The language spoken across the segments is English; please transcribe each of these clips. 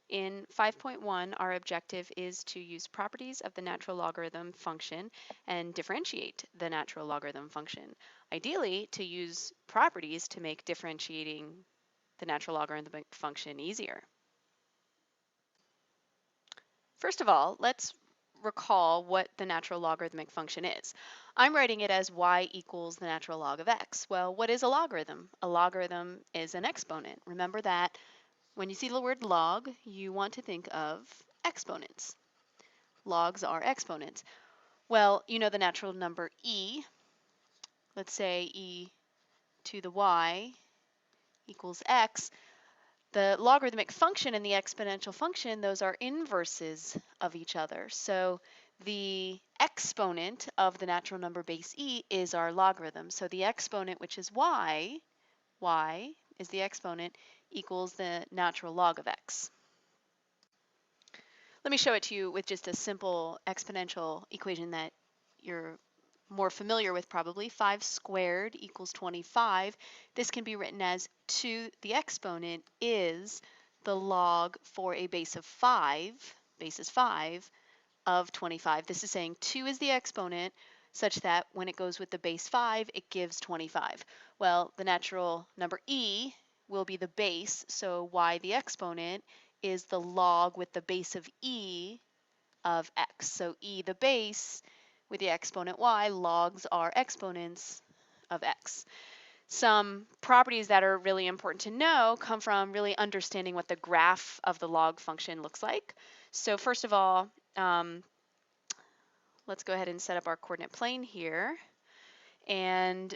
In 5.1, our objective is to use properties of the natural logarithm function and differentiate the natural logarithm function. Ideally, to use properties to make differentiating the natural logarithmic function easier. First of all, let's recall what the natural logarithmic function is. I'm writing it as y equals the natural log of x. Well, what is a logarithm? A logarithm is an exponent. Remember that when you see the word log, you want to think of exponents. Logs are exponents. Well, you know the natural number e. Let's say e to the y equals x. The logarithmic function and the exponential function, those are inverses of each other. So the exponent of the natural number base e is our logarithm. So the exponent, which is y is the exponent, equals the natural log of x. Let me show it to you with just a simple exponential equation that you're more familiar with probably. 5 squared equals 25. This can be written as 2, the exponent is the log for a base of 5, base is 5, of 25. This is saying 2 is the exponent such that when it goes with the base 5, it gives 25. Well, the natural number e will be the base, so y, the exponent, is the log with the base of e of x. So e, the base, with the exponent y, logs are exponents of x. Some properties that are really important to know come from really understanding what the graph of the log function looks like. So first of all, let's go ahead and set up our coordinate plane here. And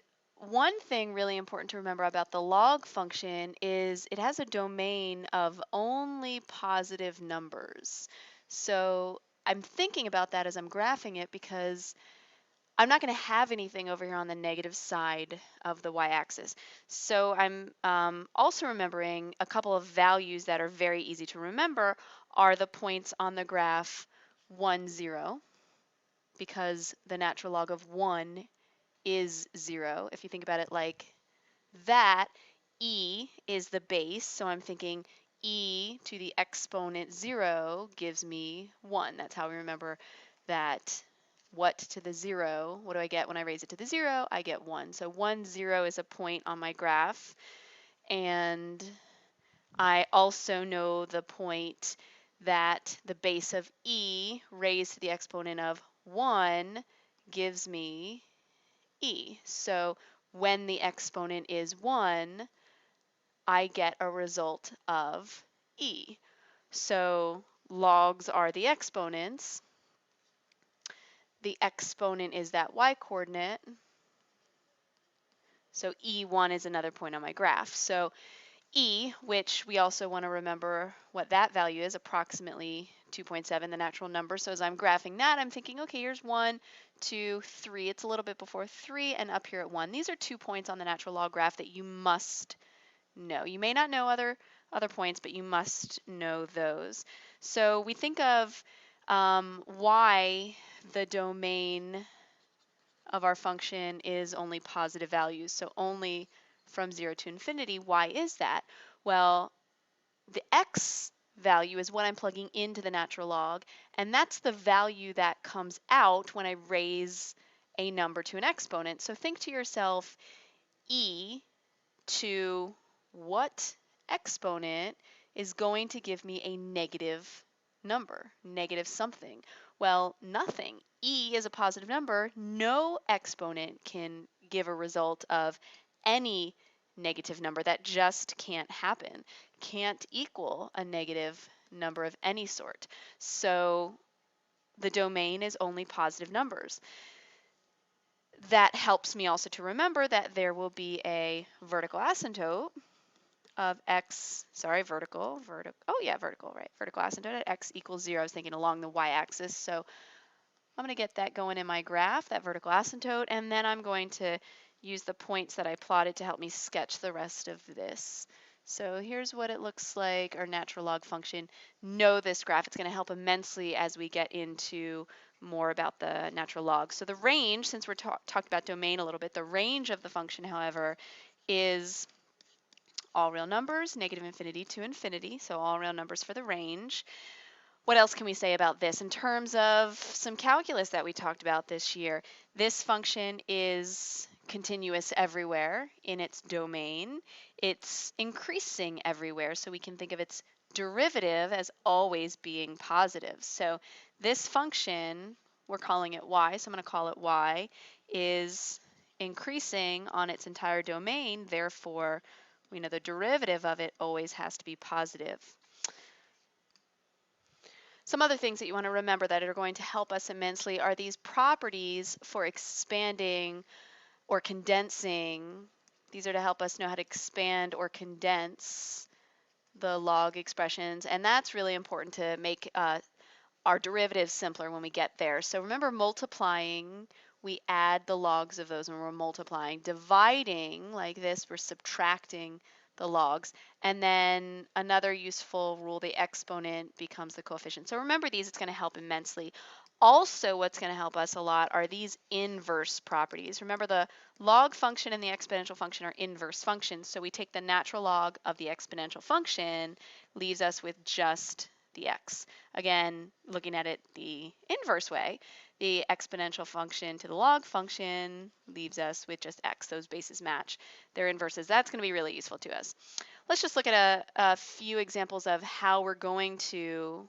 one thing really important to remember about the log function is it has a domain of only positive numbers. So I'm thinking about that as I'm graphing it because I'm not going to have anything over here on the negative side of the y-axis. So I'm also remembering a couple of values that are very easy to remember are the points on the graph 1, 0, because the natural log of 1 is 0. If you think about it like that, e is the base, so I'm thinking e to the exponent 0 gives me 1. That's how we remember that. What to the 0, what do I get when I raise it to the 0? I get 1. So 1, 0 is a point on my graph. And I also know the point that the base of e raised to the exponent of 1 gives me e. So when the exponent is 1, I get a result of e. So logs are the exponents. The exponent is that y-coordinate. So e1 is another point on my graph. So e, which we also want to remember what that value is, approximately 2.7, the natural number. So as I'm graphing that, I'm thinking, okay, here's 1, 2, 3. It's a little bit before 3, and up here at 1. These are 2 points on the natural log graph that you must know. You may not know other points, but you must know those. So we think of why the domain of our function is only positive values, so only from 0 to infinity. Why is that? Well, the x value is what I'm plugging into the natural log, and that's the value that comes out when I raise a number to an exponent. So think to yourself, e to what exponent is going to give me a negative number, negative something? Well, nothing. E is a positive number. No exponent can give a result of any negative number. That just can't happen. Can't equal a negative number of any sort. So the domain is only positive numbers. That helps me also to remember that there will be a vertical asymptote of x, sorry, vertical, right, vertical asymptote at x equals 0. I was thinking along the y-axis, so I'm going to get that going in my graph, that vertical asymptote, and then I'm going to use the points that I plotted to help me sketch the rest of this. So here's what it looks like, our natural log function. Know this graph. It's going to help immensely as we get into more about the natural log. So the range, since we're talking about domain a little bit, the range of the function, however, is all real numbers, negative infinity to infinity, so all real numbers for the range. What else can we say about this? In terms of some calculus that we talked about this year, this function is continuous everywhere in its domain. It's increasing everywhere, so we can think of its derivative as always being positive. So this function, we're calling it y, so I'm going to call it y, is increasing on its entire domain. Therefore, we know the derivative of it always has to be positive. Some other things that you want to remember that are going to help us immensely are these properties for expanding or condensing. These are to help us know how to expand or condense the log expressions, and that's really important to make our derivatives simpler when we get there. So remember, multiplying, we add the logs of those when we're multiplying. Dividing, like this, we're subtracting the logs. And then another useful rule, the exponent becomes the coefficient. So remember these, it's going to help immensely. Also, what's going to help us a lot are these inverse properties. Remember, the log function and the exponential function are inverse functions. So we take the natural log of the exponential function, leaves us with just the x. Again, looking at it the inverse way, the exponential function to the log function leaves us with just x. Those bases match their inverses. That's going to be really useful to us. Let's just look at a few examples of how we're going to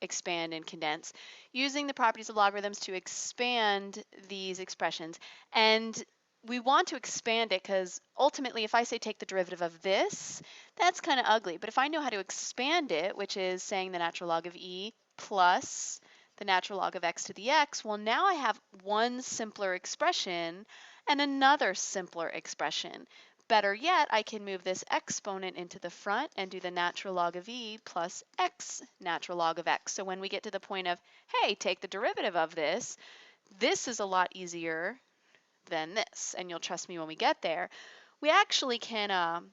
expand and condense using the properties of logarithms to expand these expressions. And we want to expand it because ultimately if I say take the derivative of this, that's kind of ugly. But if I know how to expand it, which is saying the natural log of e plus the natural log of x to the x, well, now I have one simpler expression and another simpler expression. Better yet, I can move this exponent into the front and do the natural log of e plus x natural log of x. So when we get to the point of, hey, take the derivative of this is a lot easier than this. And you'll trust me when we get there. We actually can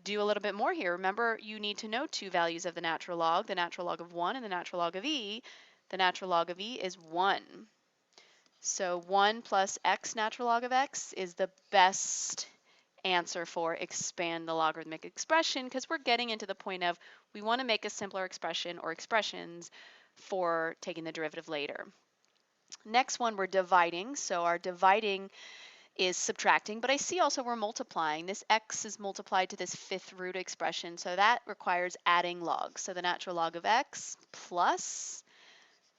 do a little bit more here. Remember, you need to know two values of the natural log of 1 and the natural log of e. The natural log of e is 1. So 1 plus x natural log of x is the best answer for expand the logarithmic expression because we're getting into the point of we want to make a simpler expression or expressions for taking the derivative later. Next one, we're dividing. So our dividing is subtracting, but I see also we're multiplying. This x is multiplied to this fifth root expression, so that requires adding logs. So the natural log of x plus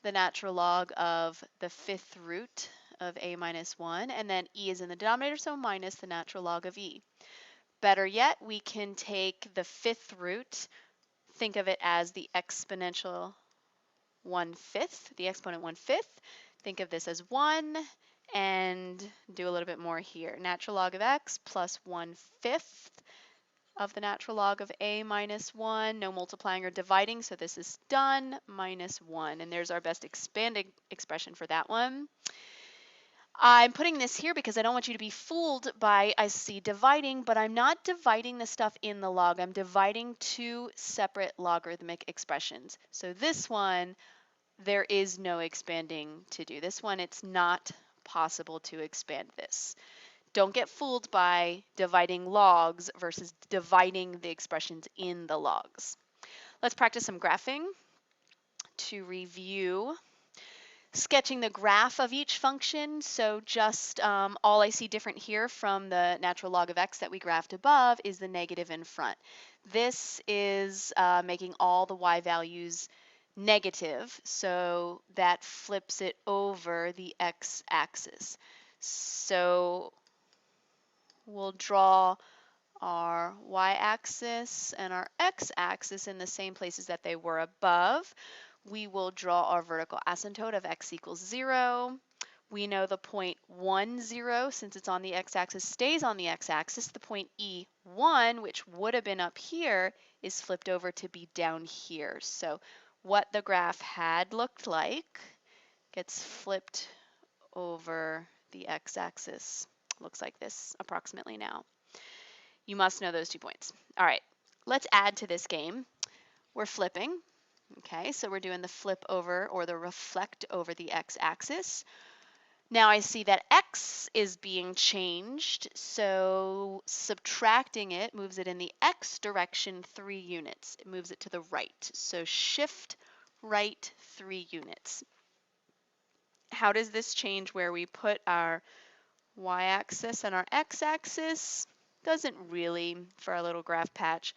the natural log of the fifth root of a minus 1, and then e is in the denominator, so minus the natural log of e. Better yet, we can take the fifth root, think of it as the exponential 1/5, the exponent 1/5. Think of this as 1 and do a little bit more here. Natural log of x plus 1/5 of the natural log of a minus 1. No multiplying or dividing, so this is done, minus 1. And there's our best expanded expression for that one. I'm putting this here because I don't want you to be fooled by, I see dividing, but I'm not dividing the stuff in the log. I'm dividing two separate logarithmic expressions. So this one, there is no expanding to do. This one, it's not possible to expand this. Don't get fooled by dividing logs versus dividing the expressions in the logs. Let's practice some graphing to review. Sketching the graph of each function, so just all I see different here from the natural log of x that we graphed above is the negative in front. This is making all the y values negative, so that flips it over the x-axis. So we'll draw our y-axis and our x-axis in the same places that they were above. We will draw our vertical asymptote of x equals 0. We know the point 1, 0, since it's on the x-axis, stays on the x-axis. The point E1, which would have been up here, is flipped over to be down here. So what the graph had looked like gets flipped over the x-axis. Looks like this approximately now. You must know those 2 points. All right, let's add to this game. We're flipping. Okay, so we're doing the flip over or the reflect over the x-axis. Now I see that x is being changed, so subtracting it moves it in the x direction 3 units. It moves it to the right. So shift right 3 units. How does this change where we put our y-axis and our x-axis? Doesn't really for our little graph patch.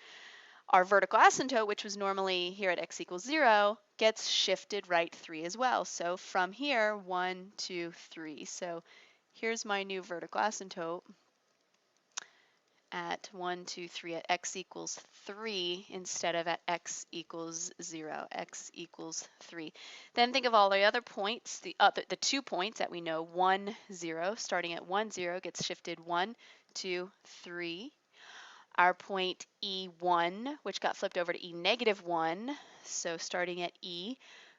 Our vertical asymptote, which was normally here at x equals 0, gets shifted right 3 as well. So from here, 1, 2, 3. So here's my new vertical asymptote at 1, 2, 3 at x equals 3 instead of at x equals 0, x equals 3. Then think of all the other points, the 2 points that we know, 1, 0, starting at 1, 0 gets shifted 1, 2, 3. Our point E1, which got flipped over to E negative 1. So starting at E,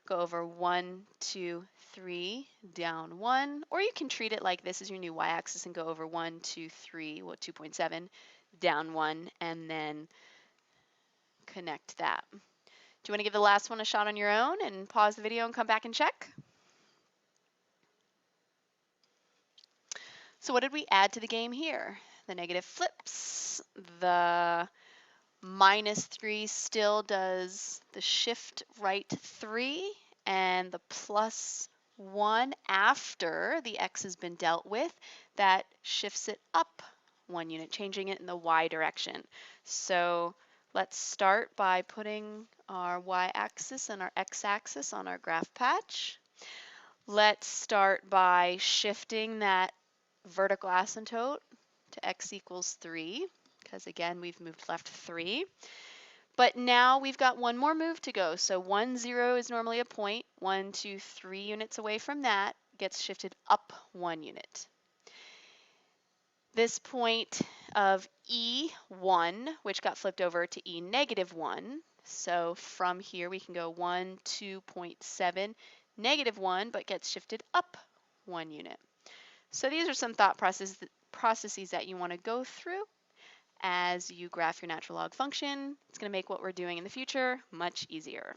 go over 1, 2, 3, down 1. Or you can treat it like this is your new y-axis and go over 1, 2, 3, well, 2.7, down 1, and then connect that. Do you want to give the last one a shot on your own and pause the video and come back and check? So what did we add to the game here? The negative flips, the -3 still does the shift right 3, and the +1 after the x has been dealt with, that shifts it up 1 unit, changing it in the y direction. So let's start by putting our y-axis and our x-axis on our graph patch. Let's start by shifting that vertical asymptote to x equals 3, because again, we've moved left 3. But now we've got one more move to go. So 1, 0 is normally a point. 1, 2, 3 units away from that gets shifted up 1 unit. This point of E1, which got flipped over to E negative 1. So from here we can go 1, 2.7, negative 1, but gets shifted up 1 unit. So these are some thought processes that you want to go through as you graph your natural log function. It's going to make what we're doing in the future much easier.